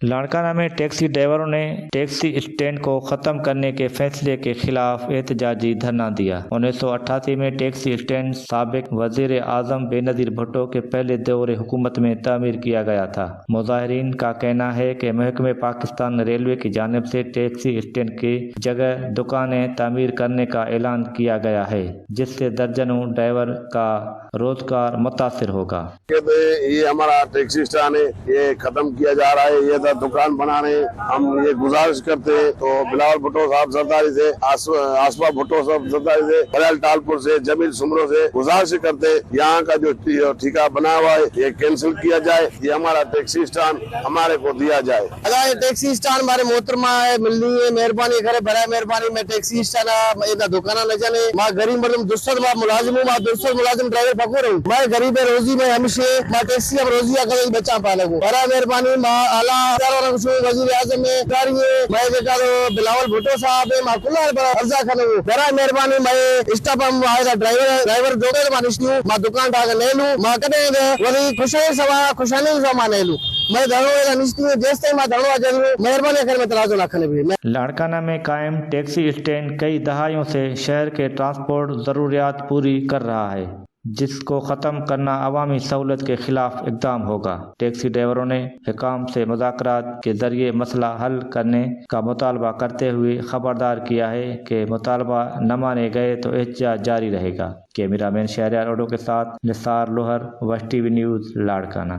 لاڑکانہ میں ٹیکسی ڈرائیوروں نے taxi stand کو ختم کرنے کے فیصلے کے خلاف احتجاجی دھرنا دیا۔ 1988 میں ٹیکسی اسٹینڈ سابق وزیر اعظم بے نظیر بھٹو کے پہلے دور حکومت میں تعمیر کیا گیا تھا۔ مظاہرین کا کہنا ہے کہ محکمہ پاکستان ریلوے کی جانب سے ٹیکسی اسٹینڈ کی جگہ دکانیں تعمیر کرنے کا اعلان کیا گیا ہے، جس سے درجنوں ڈرائیور کا روزگار متاثر ہوگا۔ یہ ہمارا ٹیکسی اسٹینڈ ہے، یہ ختم کیا جا رہا ہے، یہ دکان بنانے ہم یہ گزارش کرتے ہیں تو بلاول بھٹو صاحب زرداری سے، آصفہ بھٹو صاحب زرداری سے، بلیال ٹالپور سے، جمیل سمرو سے گزارش کرتے یہاں کا جو ٹھیکہ بنا ہوا ہے یہ کینسل کیا جائے، یہ ہمارا ٹیکسی اسٹینڈ ہمارے کو دیا جائے۔ اگر یہ ٹیکسی اسٹینڈ ہمارے محترمہ ہے ملنی ہے، مہربانی کرے برائے مہربانی میں ٹیکسی اسٹینڈ دکانہ نہ جانے، میں غریب مردم دوسرا ملازم ہوں، میں دوسرا ملازم ڈرائیور پکڑ ہوں، میں غریب روزی میں ہمیشہ میں ٹیکسی اب روزی اگر بچا پا لگوں، برائے مہربانی میں اعلیٰ وزیر اعظم میں بلاول بھٹو صاحب میں کھلا عرضہ کروں، برائے مہربانی میں اسٹاپ ڈرائیور جو میں دکان ڈا کے لے لوں، میں کدے خوشحالی سوا خوشحالی سوا لے لوں، میں دھڑوں نشتی جیس تک میں دھڑوں ضرور مہربانی کر میں ترازو رکھنے بھی۔ لاڑکانہ میں قائم ٹیکسی اسٹینڈ کئی دہائیوں سے شہر کے ٹرانسپورٹ ضروریات پوری کر رہا ہے، جس کو ختم کرنا عوامی سہولت کے خلاف اقدام ہوگا۔ ٹیکسی ڈرائیوروں نے حکام سے مذاکرات کے ذریعے مسئلہ حل کرنے کا مطالبہ کرتے ہوئے خبردار کیا ہے کہ مطالبہ نہ مانے گئے تو احتجاج جاری رہے گا۔ کیمرہ مین شہریار اڈو کے ساتھ Nisar Lohar, west TV news, Larkana.